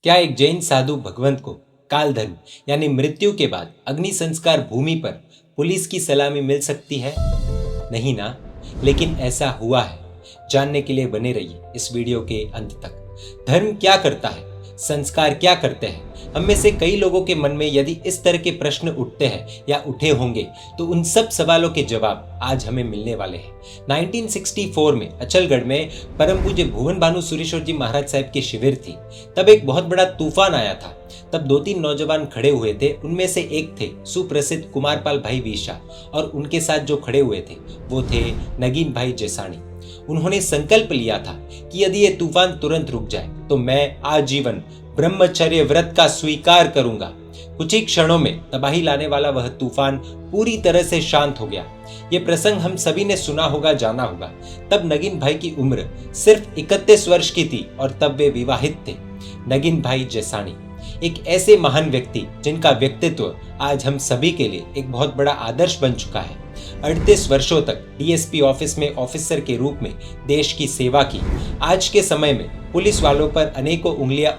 क्या एक जैन साधु भगवंत को काल धर्म यानी मृत्यु के बाद अग्नि संस्कार भूमि पर पुलिस की सलामी मिल सकती है? नहीं ना, लेकिन ऐसा हुआ है। जानने के लिए बने रहिए इस वीडियो के अंत तक। धर्म क्या करता है, संस्कार क्या करते हैं? हम में से कई लोगों के मन में यदि इस तरह के प्रश्न उठते हैं या उठे होंगे तो उन सब सवालों के जवाब आज हमें मिलने वाले हैं। 1964 में अचलगढ़ में परम पूज्य भुवन भानु सुरेश्वर जी महाराज साहब की शिविर थी। तब एक बहुत बड़ा तूफान आया था। तब दो तीन नौजवान खड़े हुए थे। उनमें से एक थे सुप्रसिद्ध कुमारपाल भाई वीशा और उनके साथ जो खड़े हुए थे वो थे नगीन भाई जेसानी। उन्होंने संकल्प लिया था कि यदि ये तूफान तुरंत रुक जाए तो मैं आजीवन ब्रह्मचर्य व्रत का स्वीकार करूंगा। कुछ ही क्षणों में तबाही लाने वाला वह तूफान पूरी तरह से शांत हो गया। ये प्रसंग हम सभी ने सुना होगा, जाना होगा। तब नगीन भाई की उम्र सिर्फ 31 वर्ष की थी और तब वे विवाहित थे। नगीन भाई जेसानी एक ऐसे महान व्यक्ति जिनका व्यक्तित्व आज हम सभी के लिए एक बहुत बड़ा आदर्श बन चुका है। 38 वर्षों तक डीएसपी ऑफिस में ऑफिसर के रूप में देश की सेवा की। आज के समय में पुलिस वालों पर अनेकों उंगलियां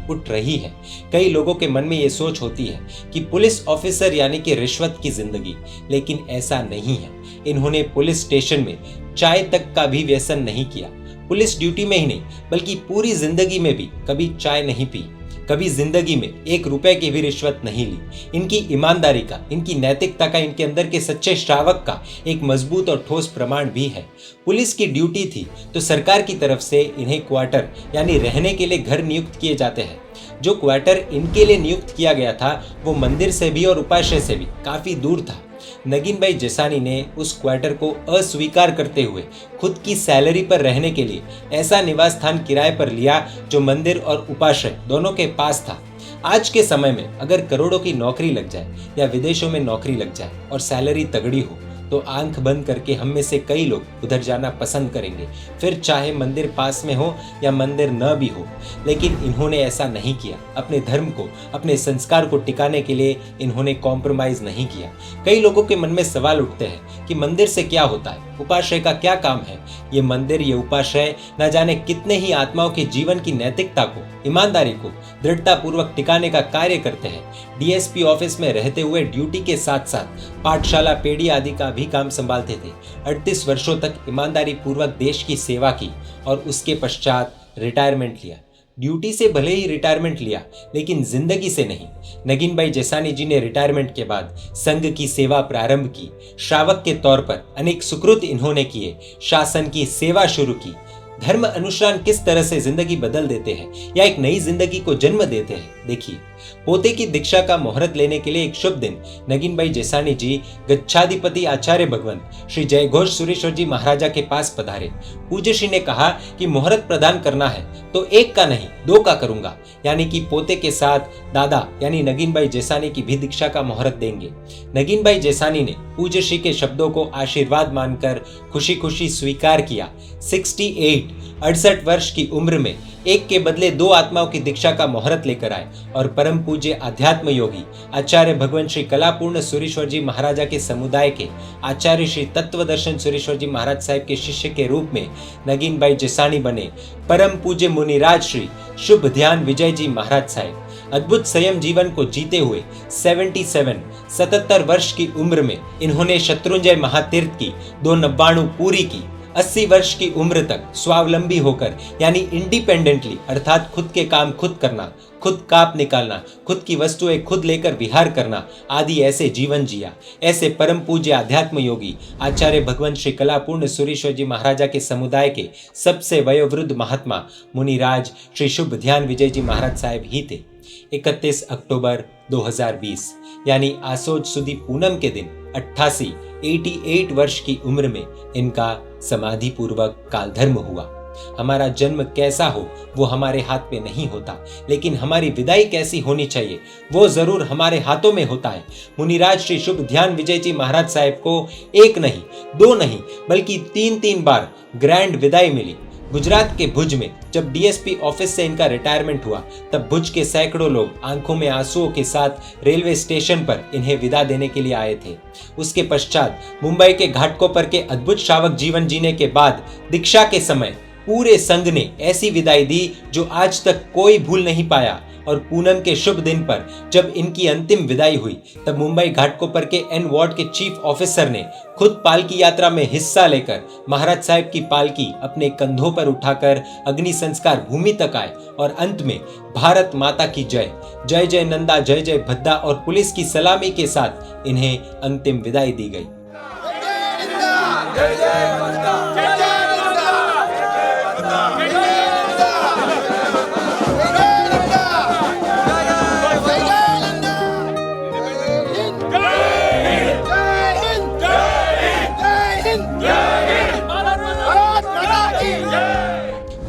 उठ रही है। कई लोगों के मन में ये सोच होती है कि पुलिस ऑफिसर यानी कि रिश्वत की जिंदगी, लेकिन ऐसा नहीं है। इन्होंने पुलिस स्टेशन में चाय तक का भी व्यसन नहीं किया। पुलिस ड्यूटी में ही नहीं बल्कि पूरी जिंदगी में भी कभी चाय नहीं पी, कभी जिंदगी में 1 रुपए की भी रिश्वत नहीं ली। इनकी ईमानदारी का, इनकी नैतिकता का, इनके अंदर के सच्चे श्रावक का एक मजबूत और ठोस प्रमाण भी है। पुलिस की ड्यूटी थी तो सरकार की तरफ से इन्हें क्वार्टर यानी रहने के लिए घर नियुक्त किए जाते हैं। जो क्वार्टर इनके लिए नियुक्त किया गया था वो मंदिर से भी और उपाश्रय से भी काफी दूर था। नगीन भाई जेसानी ने उस क्वार्टर को अस्वीकार करते हुए खुद की सैलरी पर रहने के लिए ऐसा निवास स्थान किराए पर लिया जो मंदिर और उपाश्रय दोनों के पास था। आज के समय में अगर करोड़ों की नौकरी लग जाए या विदेशों में नौकरी लग जाए और सैलरी तगड़ी हो तो आंख बंद करके हम में से कई लोग उधर जाना पसंद करेंगे, फिर चाहे मंदिर पास में हो या मंदिर न भी हो। लेकिन इन्होंने ऐसा नहीं किया। अपने धर्म को, अपने संस्कार को टिकाने के लिए इन्होंने कॉम्प्रोमाइज नहीं किया। कई लोगों के मन में सवाल उठते हैं कि मंदिर से क्या होता है, उपाश्रय का क्या काम है। ये मंदिर, ये उपाश्रय न जाने कितने ही आत्माओं के जीवन की नैतिकता को, ईमानदारी को दृढ़ता पूर्वक टिकाने का कार्य करते हैं। डीएसपी ऑफिस में रहते हुए ड्यूटी के साथ साथ पाठशाला, पेड़ी आदि का भी काम संभालते थे। 38 वर्षों तक ईमानदारी पूर्वक देश की सेवा की और उसके पश्चात रिटायरमेंट लिया। ड्यूटी से भले ही रिटायरमेंट लिया लेकिन जिंदगी से नहीं। नगीन भाई जेसानी जी ने रिटायरमेंट के बाद संघ की सेवा प्रारंभ की। श्रावक के तौर पर अनेक सुकृत इन्होंने किए। शासन की सेवा शुरू की। धर्म अनुष्ठान किस तरह से जिंदगी बदल देते हैं या एक नई जिंदगी को जन्म देते हैं, देखिए। पोते की दीक्षा का मुहूर्त लेने के लिए एक शुभ दिन नगीन भाई जेसानी जी गच्छाधिपति आचार्य भगवंत श्री जयघोष सुरेश्वर जी महाराजा के पास पधारे। पूज्य श्री ने कहा कि मुहूर्त प्रदान करना है तो 1 का नहीं 2 का करूंगा, यानी कि पोते के साथ दादा यानी नगीन भाई जेसानी की भी दीक्षा का मुहूर्त देंगे। नगीन भाई जेसानी ने पूज्य श्री के शब्दों को आशीर्वाद मानकर खुशी खुशी स्वीकार किया। 68 वर्ष की उम्र में 1 के बदले 2 आत्माओं की दीक्षा का मुहूर्त लेकर आए और परम पूज्य अध्यात्म योगी आचार्य भगवान श्री कलापूर्ण सुरेश्वर जी महाराजा के समुदाय के आचार्य श्री तत्वदर्शन सुरेश्वर जी महाराज साहब के शिष्य के रूप में नगीन भाई जेसानी बने। परम पूज्य मुनिराज श्री शुभ ध्यान विजय जी महाराज साहब अद्भुत संयम जीवन को जीते हुए 77 वर्ष की उम्र में इन्होंने शत्रुंजय महातीर्थ की 2 नव्वाणु पूरी की। 80 वर्ष की उम्र तक स्वावलंबी होकर यानी इंडिपेंडेंटली अर्थात खुद के काम खुद करना, खुद काप निकालना, खुद की वस्तुएं खुद लेकर विहार करना आदि ऐसे जीवन जिया। ऐसे परम पूज्य अध्यात्म योगी आचार्य भगवान श्री कलापूर्ण सुरेश्वर जी महाराजा के समुदाय के सबसे वयोवृद्ध महात्मा मुनिराज श्री शुभ ध्यान विजय जी महाराज साहब ही थे। 31 अक्टूबर 2020 यानी आसोज सुदी पूनम के दिन 88 वर्ष की उम्र में इनका समाधि पूर्वक कालधर्म हुआ। हमारा जन्म कैसा हो वो हमारे हाथ में नहीं होता, लेकिन हमारी विदाई कैसी होनी चाहिए वो जरूर हमारे हाथों में होता है। मुनिराज श्री शुभ ध्यान विजय जी महाराज साहब को 1 नहीं 2 नहीं बल्कि 3 बार ग्रैंड विदाई मिली। गुजरात के भुज में जब डीएसपी ऑफिस से इनका रिटायरमेंट हुआ तब भुज के सैकड़ों लोग आंखों में आंसुओं के साथ रेलवे स्टेशन पर इन्हें विदा देने के लिए आए थे। उसके पश्चात मुंबई के घाटकोपर के अद्भुत श्रावक जीवन जीने के बाद दीक्षा के समय पूरे संघ ने ऐसी विदाई दी जो आज तक कोई भूल नहीं पाया। और पूनम के शुभ दिन पर जब इनकी अंतिम विदाई हुई तब मुंबई घाटकोपर के एन वार्ड के चीफ ऑफिसर ने खुद पालकी यात्रा में हिस्सा लेकर महाराज साहब की पालकी अपने कंधों पर उठाकर अग्नि संस्कार भूमि तक आए और अंत में भारत माता की जय, जय जय नंदा, जय जय भद्दा और पुलिस की सलामी के साथ इन्हें अंतिम विदाई दी गई।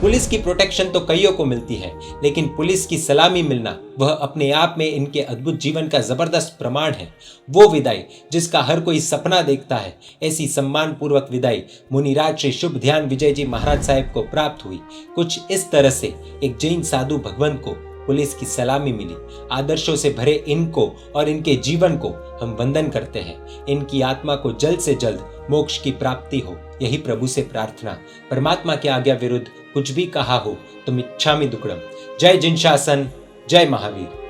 पुलिस की प्रोटेक्शन तो कईयों को मिलती है, लेकिन पुलिस की सलामी मिलना वह अपने आप में इनके अद्भुत जीवन का जबरदस्त प्रमाण है। वो विदाई जिसका हर कोई सपना देखता है। ऐसी सम्मान पूर्वक विदाई मुनिराज श्री शुभ ध्यान विजय जी महाराज साहब को प्राप्त हुई। कुछ इस तरह से एक जैन साधु भगवंत को पुलिस की सलामी मिली। आदर्शों से भरे इनको और इनके जीवन को हम वंदन करते हैं। इनकी आत्मा को जल्द से जल्द मोक्ष की प्राप्ति हो, यही प्रभु से प्रार्थना। परमात्मा के आज्ञा विरुद्ध कुछ भी कहा हो तो मिच्छामि दुक्कडम। जय जिन शासन, जय महावीर।